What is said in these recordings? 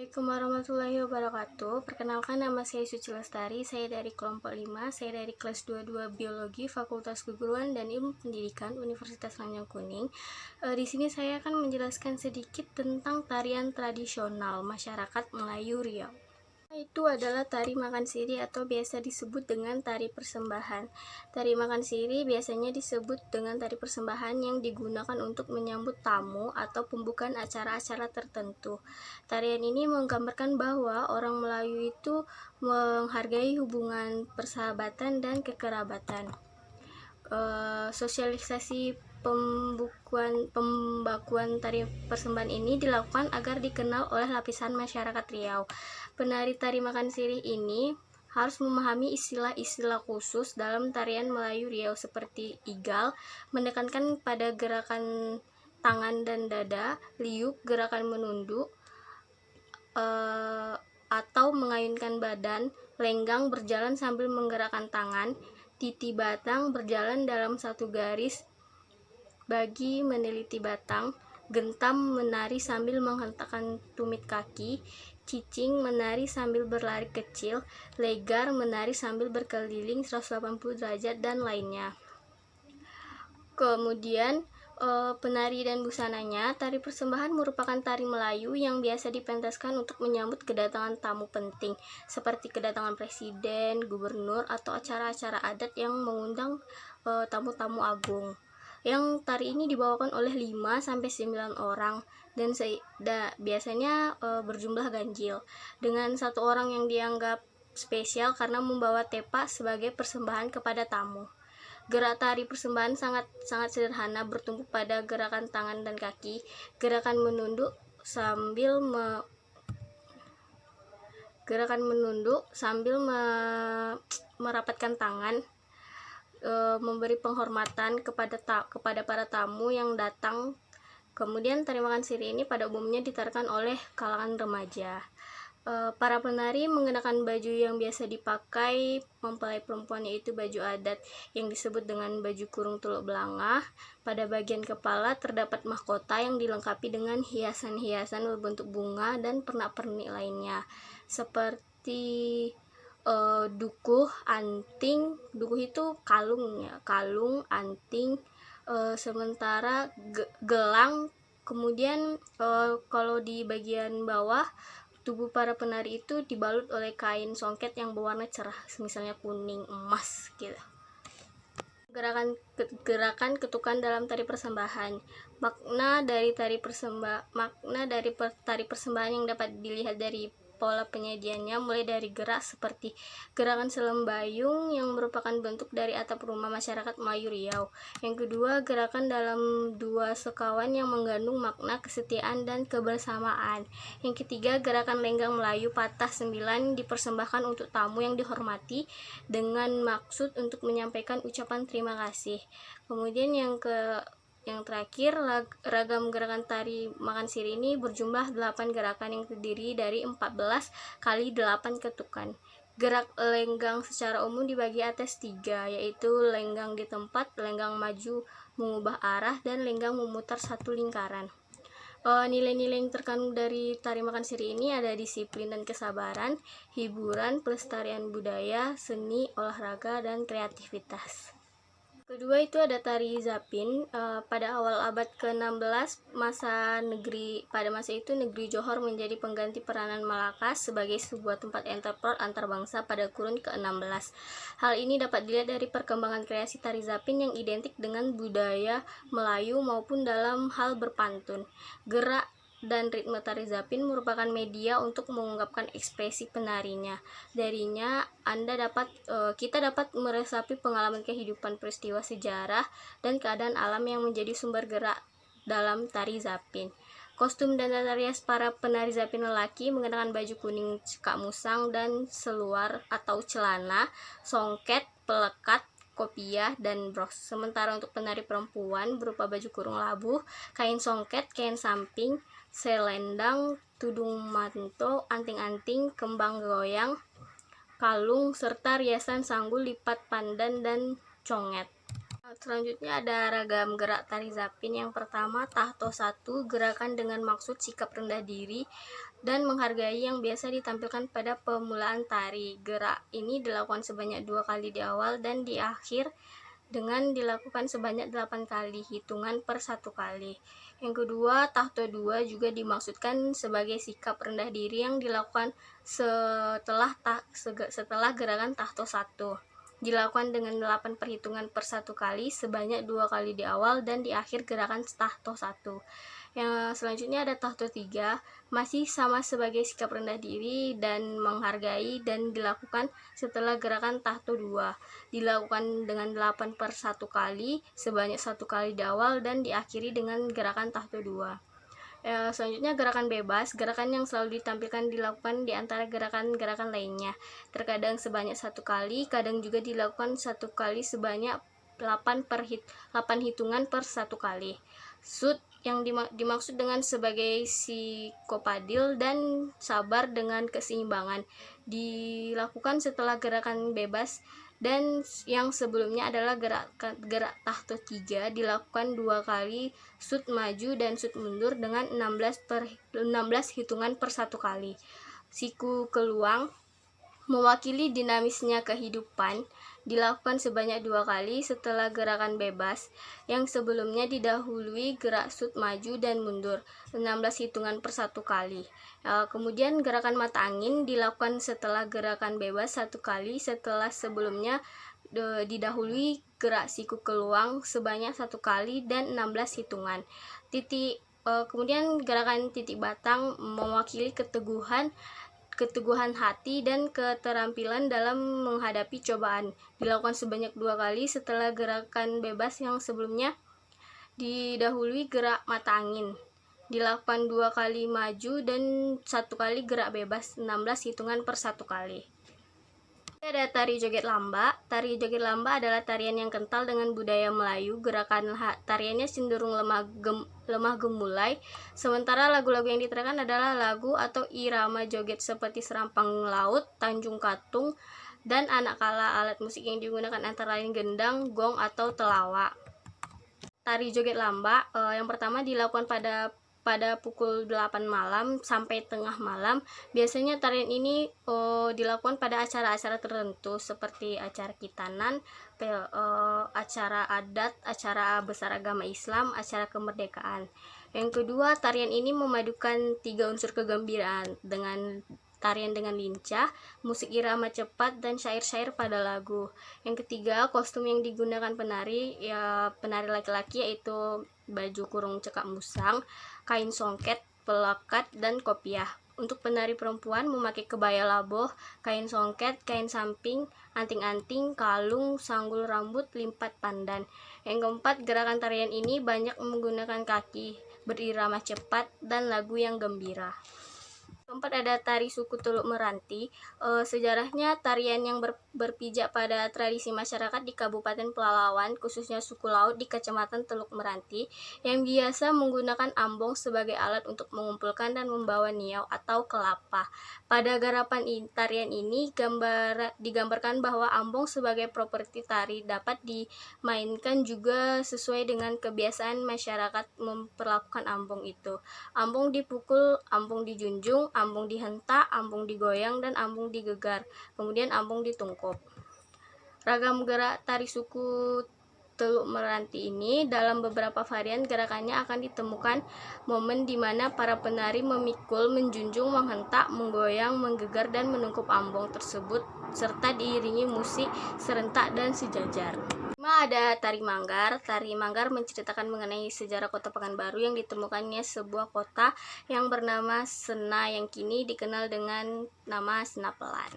Assalamualaikum warahmatullahi wabarakatuh. Perkenalkan, nama saya Suci Lestari. Saya dari kelompok 5. Saya dari kelas 22 Biologi Fakultas Keguruan dan Ilmu Pendidikan Universitas Tanjung Kuning. Di sini saya akan menjelaskan sedikit tentang tarian tradisional masyarakat Melayu Riau. Itu adalah tari makan siri atau biasa disebut dengan tari persembahan. Tari makan siri biasanya disebut dengan tari persembahan yang digunakan untuk menyambut tamu atau pembukaan acara-acara tertentu. Tarian ini menggambarkan bahwa orang Melayu itu menghargai hubungan persahabatan dan kekerabatan. Sosialisasi pembakuan tari persembahan ini dilakukan agar dikenal oleh lapisan masyarakat Riau. Penari tari makan siri ini harus memahami istilah-istilah khusus dalam tarian Melayu Riau seperti igal, menekankan pada gerakan tangan dan dada, liuk, gerakan menunduk, atau mengayunkan badan, lenggang berjalan sambil menggerakkan tangan, titi batang berjalan dalam satu garis bagi meneliti batang, gentam menari sambil menghentakkan tumit kaki, cicing menari sambil berlari kecil, legar menari sambil berkeliling 180 derajat, dan lainnya. Kemudian penari dan busananya. Tari persembahan merupakan tari Melayu yang biasa dipentaskan untuk menyambut kedatangan tamu penting seperti kedatangan presiden, gubernur, atau acara-acara adat yang mengundang tamu-tamu agung. Yang tari ini dibawakan oleh 5-9 orang dan biasanya berjumlah ganjil, dengan satu orang yang dianggap spesial karena membawa tepa sebagai persembahan kepada tamu. Gerak tari persembahan sangat sederhana, bertumpu pada gerakan tangan dan kaki, gerakan menunduk sambil merapatkan tangan, memberi penghormatan kepada para tamu yang datang. Kemudian tari makan siri ini pada umumnya ditarikan oleh kalangan remaja. Para penari mengenakan baju yang biasa dipakai mempelai perempuan, yaitu baju adat yang disebut dengan baju kurung tuluk belangah. Pada bagian kepala terdapat mahkota yang dilengkapi dengan hiasan-hiasan berbentuk bunga dan pernak-pernik lainnya seperti dukuh, anting. Dukuh itu kalung ya, kalung, anting, sementara gelang. Kemudian kalau di bagian bawah tubuh para penari itu dibalut oleh kain songket yang berwarna cerah, misalnya kuning, emas gitu. Gerakan ketukan dalam tari persembahan. Makna dari tari persembahan yang dapat dilihat dari pola penyajiannya, mulai dari gerak seperti gerakan selembayung yang merupakan bentuk dari atap rumah masyarakat Melayu Riau. Yang kedua, gerakan dalam dua sekawan yang mengandung makna kesetiaan dan kebersamaan. Yang ketiga, gerakan lenggang Melayu patah 9 dipersembahkan untuk tamu yang dihormati dengan maksud untuk menyampaikan ucapan terima kasih. Kemudian yang terakhir, ragam gerakan tari makan siri ini berjumlah 8 gerakan yang terdiri dari 14 kali 8 ketukan. Gerak lenggang secara umum dibagi atas 3, yaitu lenggang di tempat, lenggang maju mengubah arah, dan lenggang memutar satu lingkaran. Nilai-nilai yang terkandung dari tari makan siri ini ada disiplin dan kesabaran, hiburan, pelestarian budaya, seni, olahraga, dan kreativitas. Kedua itu ada tari zapin. Pada awal abad ke-16 pada masa itu negeri Johor menjadi pengganti peranan Malaka sebagai sebuah tempat enterprise antar bangsa pada kurun ke-16. Hal ini dapat dilihat dari perkembangan kreasi tari zapin yang identik dengan budaya Melayu maupun dalam hal berpantun. Gerak dan ritme tari zapin merupakan media untuk mengungkapkan ekspresi penarinya. Darinya kita dapat meresapi pengalaman kehidupan, peristiwa sejarah, dan keadaan alam yang menjadi sumber gerak dalam tari zapin. Kostum dan tata rias para penari zapin lelaki mengenakan baju kuning cekak musang dan seluar atau celana, songket, pelekat, kopiah, dan bros. Sementara untuk penari perempuan berupa baju kurung labuh, kain songket, kain samping, selendang, tudung manto, anting-anting, kembang goyang, kalung, serta riasan sanggul, lipat pandan, dan conget. Selanjutnya ada ragam gerak tari zapin. Yang pertama, tahto 1, gerakan dengan maksud sikap rendah diri dan menghargai yang biasa ditampilkan pada pemulaan tari. Gerak ini dilakukan sebanyak 2 kali di awal dan di akhir dengan dilakukan sebanyak 8 kali, hitungan per 1 kali. Yang kedua, tahto 2 juga dimaksudkan sebagai sikap rendah diri yang dilakukan setelah gerakan tahto 1. Dilakukan dengan 8 perhitungan per 1 kali sebanyak 2 kali di awal dan di akhir gerakan tahto 1. Yang selanjutnya ada tahto 3, masih sama sebagai sikap rendah diri dan menghargai dan dilakukan setelah gerakan tahto 2. Dilakukan dengan 8 per 1 kali sebanyak 1 kali di awal dan diakhiri dengan gerakan tahto 2. Selanjutnya gerakan bebas, gerakan yang selalu ditampilkan dilakukan di antara gerakan-gerakan lainnya. Terkadang sebanyak 1 kali, kadang juga dilakukan 1 kali sebanyak 8 hitungan per 1 kali. Sud yang dimaksud dengan sebagai psikopadil dan sabar dengan keseimbangan dilakukan setelah gerakan bebas, dan yang sebelumnya adalah gerak tahto 3 dilakukan 2 kali sud maju dan sud mundur dengan 16 hitungan per 1 kali. Siku keluang mewakili dinamisnya kehidupan dilakukan sebanyak 2 kali setelah gerakan bebas yang sebelumnya didahului gerak sud maju dan mundur 16 hitungan per 1 kali. Kemudian gerakan mata angin dilakukan setelah gerakan bebas 1 kali setelah sebelumnya didahului gerak siku keluang sebanyak 1 kali dan 16 hitungan. Kemudian gerakan titik batang mewakili keteguhan hati dan keterampilan dalam menghadapi cobaan. Dilakukan sebanyak 2 kali setelah gerakan bebas yang sebelumnya didahului gerak mata angin. Dilakukan 2 kali maju dan 1 kali gerak bebas 16 hitungan per 1 kali. Ada tari joget lamba. Tari joget lamba adalah tarian yang kental dengan budaya Melayu. Gerakan tariannya cenderung lemah gemulai, sementara lagu-lagu yang ditarikan adalah lagu atau irama joget seperti Serampang Laut, Tanjung Katung, dan Anak Kala. Alat musik yang digunakan antara lain gendang, gong, atau telawak. Tari joget lamba yang pertama dilakukan pada pukul 8 malam sampai tengah malam. Biasanya tarian ini dilakukan pada acara-acara tertentu seperti acara kitanan, acara adat, acara besar agama Islam, acara kemerdekaan. Yang kedua, tarian ini memadukan 3 unsur kegembiraan dengan tarian dengan lincah, musik irama cepat, dan syair-syair pada lagu. Yang ketiga, kostum yang digunakan penari laki-laki yaitu baju kurung cekak musang, kain songket, pelekat, dan kopiah. Untuk penari perempuan memakai kebaya laboh, kain songket, kain samping, anting-anting, kalung, sanggul rambut, limpat pandan. Yang keempat, gerakan tarian ini banyak menggunakan kaki, berirama cepat, dan lagu yang gembira. Keempat, ada tari suku Teluk Meranti. Sejarahnya tarian yang berpijak pada tradisi masyarakat di Kabupaten Pelalawan, khususnya suku Laut di Kecamatan Teluk Meranti, yang biasa menggunakan ambong sebagai alat untuk mengumpulkan dan membawa niau atau kelapa. Pada garapan tarian ini digambarkan bahwa ambong sebagai properti tari dapat dimainkan juga sesuai dengan kebiasaan masyarakat memperlakukan ambong itu. Ambong dipukul, ambong dijunjung, ambong dihentak, ambong digoyang, dan ambong digegar. Kemudian ambong ditungkup. Ragam gerak tari suku Teluk Meranti ini dalam beberapa varian gerakannya akan ditemukan momen di mana para penari memikul, menjunjung, menghentak, menggoyang, menggegar, dan menungkup ambong tersebut serta diiringi musik serentak dan sejajar. Ada tari Manggar. Tari Manggar menceritakan mengenai sejarah kota Pekanbaru yang ditemukannya sebuah kota yang bernama Sena yang kini dikenal dengan nama Senapelan.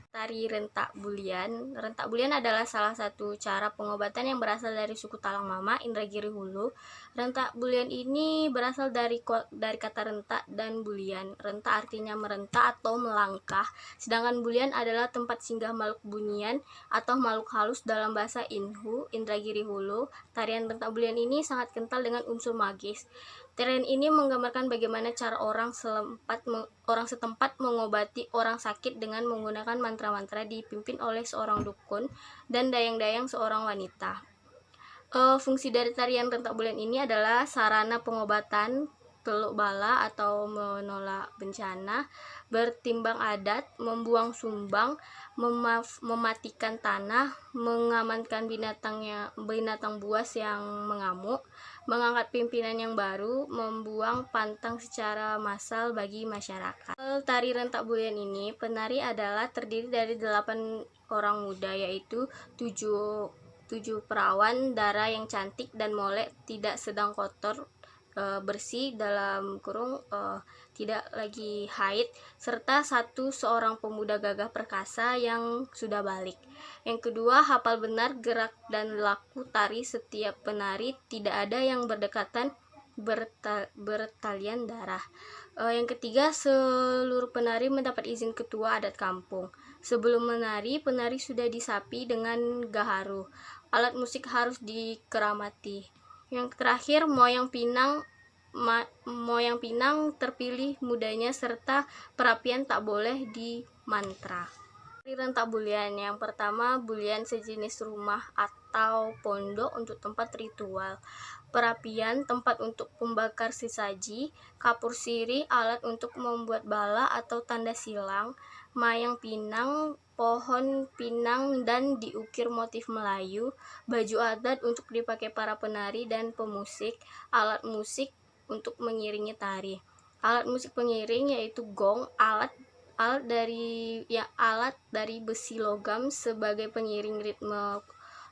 Tari Rentak Bulian. Rentak Bulian adalah salah satu cara pengobatan yang berasal dari suku Talang Mama, Indragiri Hulu. Rentak Bulian ini berasal dari kata rentak dan bulian. Rentak artinya merentak atau melangkah, sedangkan bulian adalah tempat singgah makhluk bunian atau makhluk halus dalam bahasa Inhu, Indragiri Hulu. Tarian rentak bulian ini sangat kental dengan unsur magis. Tarian ini menggambarkan bagaimana cara orang setempat mengobati orang sakit dengan menggunakan mantra-mantra dipimpin oleh seorang dukun dan dayang-dayang seorang wanita. Fungsi dari tarian rentak bulian ini adalah sarana pengobatan, teluk bala atau menolak bencana, bertimbang adat, membuang sumbang, mematikan tanah, mengamankan binatang buas yang mengamuk, mengangkat pimpinan yang baru, membuang pantang secara massal bagi masyarakat. Tari rentak bulian ini, penari adalah terdiri dari 8 orang muda, yaitu 7 perawan dara yang cantik dan molek, tidak sedang kotor, bersih dalam kurung, tidak lagi haid, serta seorang pemuda gagah perkasa yang sudah balik. Yang kedua, hafal benar gerak dan laku tari setiap penari, tidak ada yang berdekatan bertalian darah. Yang ketiga, seluruh penari mendapat izin ketua adat kampung. Sebelum menari, penari sudah disapi dengan gaharu. Alat musik harus dikeramati. Yang terakhir, moyang pinang terpilih mudanya serta perapian tak boleh dimantra. Tari rentak bulian yang pertama, bulian sejenis rumah atau pondok untuk tempat ritual. Perapian, tempat untuk membakar sesaji. Kapur sirih, alat untuk membuat bala atau tanda silang. Mayang pinang, pohon pinang dan diukir motif Melayu. Baju adat untuk dipakai para penari dan pemusik. Alat musik untuk mengiringi tari. Alat musik pengiring yaitu gong, alat dari besi logam sebagai pengiring ritme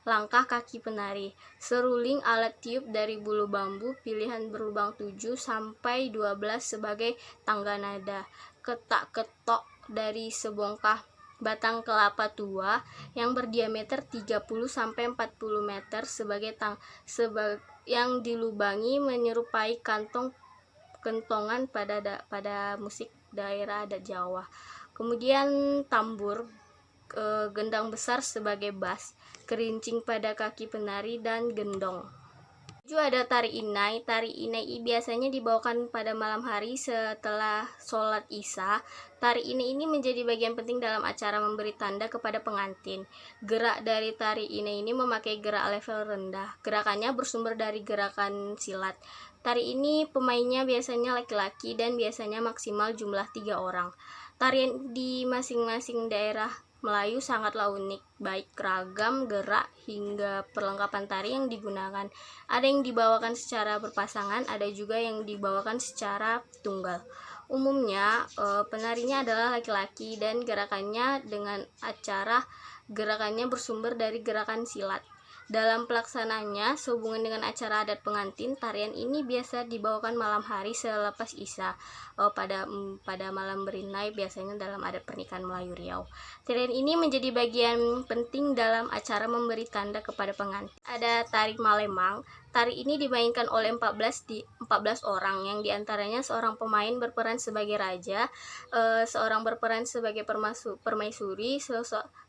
langkah kaki penari. Seruling, alat tiup dari bulu bambu pilihan berlubang 7 sampai 12 sebagai tangga nada. Ketak-ketok dari sebongkah batang kelapa tua yang berdiameter 30 sampai 40 meter yang dilubangi menyerupai kentongan pada musik daerah adat Jawa. Kemudian tambur, gendang besar sebagai bass, kerincing pada kaki penari, dan gendong. Juga ada tari inai. Tari inai biasanya dibawakan pada malam hari setelah sholat isya. Tari inai ini menjadi bagian penting dalam acara memberi tanda kepada pengantin. Gerak dari tari inai ini memakai gerak level rendah. Gerakannya bersumber dari gerakan silat. Tari ini pemainnya biasanya laki-laki dan biasanya maksimal jumlah 3 orang. Tarian di masing-masing daerah Melayu sangatlah unik, baik ragam, gerak, hingga perlengkapan tari yang digunakan. Ada yang dibawakan secara berpasangan, ada juga yang dibawakan secara tunggal. Umumnya, penarinya adalah laki-laki dan gerakannya bersumber dari gerakan silat. Dalam pelaksanaannya, sehubungan dengan acara adat pengantin, tarian ini biasa dibawakan malam hari selepas isya, pada malam berinai biasanya dalam adat pernikahan Melayu Riau. Tarian ini menjadi bagian penting dalam acara memberi tanda kepada pengantin. Ada tari Malemang. Tari ini dimainkan oleh 14 orang, yang diantaranya seorang pemain berperan sebagai raja, seorang berperan sebagai permaisuri,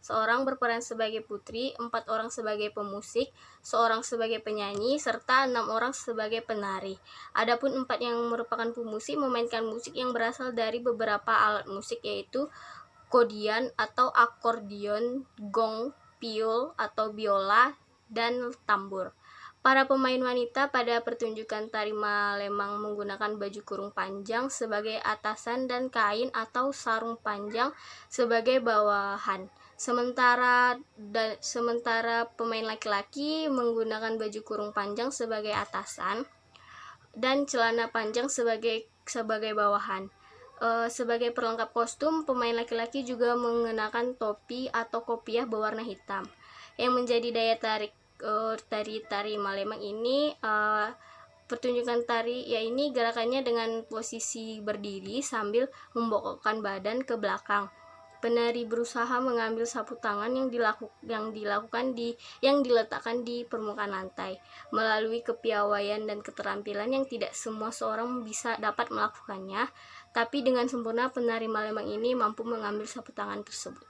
seorang berperan sebagai putri, 4 orang sebagai pemusik, seorang sebagai penyanyi, serta 6 orang sebagai penari. Adapun 4 yang merupakan pemusik memainkan musik yang berasal dari beberapa alat musik, yaitu kodian atau akordion, gong, piul atau biola, dan tambur. Para pemain wanita pada pertunjukan tari Malemang menggunakan baju kurung panjang sebagai atasan dan kain atau sarung panjang sebagai bawahan. Sementara pemain laki-laki menggunakan baju kurung panjang sebagai atasan dan celana panjang sebagai bawahan. Sebagai perlengkap kostum, pemain laki-laki juga mengenakan topi atau kopiah berwarna hitam. Yang menjadi daya tarik tari Malemang ini, pertunjukan tari ini gerakannya dengan posisi berdiri sambil membongkokkan badan ke belakang. Penari berusaha mengambil sapu tangan yang diletakkan di permukaan lantai. Melalui kepiawaian dan keterampilan yang tidak semua seorang dapat melakukannya, tapi dengan sempurna penari Malemang ini mampu mengambil sapu tangan tersebut.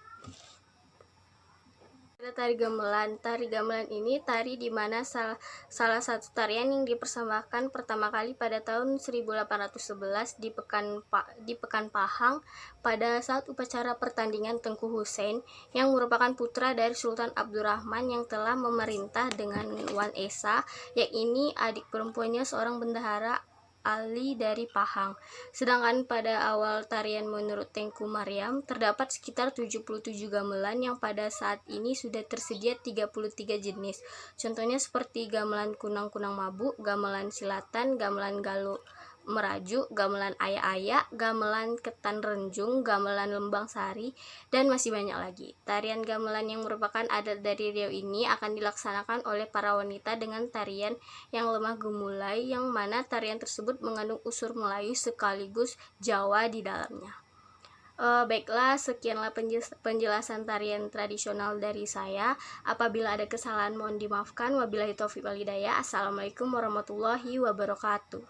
Ada tari gamelan. Tari gamelan ini tari di mana salah satu tarian yang dipersembahkan pertama kali pada tahun 1811 di Pekan Pahang pada saat upacara pertandingan Tengku Hussein yang merupakan putra dari Sultan Abdurrahman yang telah memerintah dengan Wan Esa, yakni adik perempuannya seorang bendahara Ali dari Pahang. Sedangkan pada awal tarian menurut Tengku Maryam, terdapat sekitar 77 gamelan yang pada saat ini sudah tersedia 33 jenis. Contohnya seperti gamelan kunang-kunang mabuk, gamelan silatan, gamelan galuh merajuk, gamelan ayak-ayak, gamelan ketan renjung, gamelan lembang sari, dan masih banyak lagi. Tarian gamelan yang merupakan adat dari Riau ini akan dilaksanakan oleh para wanita dengan tarian yang lemah gemulai, yang mana tarian tersebut mengandung unsur Melayu sekaligus Jawa di dalamnya. Baiklah, sekianlah penjelasan tarian tradisional dari saya. Apabila ada kesalahan mohon dimaafkan. Wabillahi taufiq wal hidayah. Assalamualaikum warahmatullahi wabarakatuh.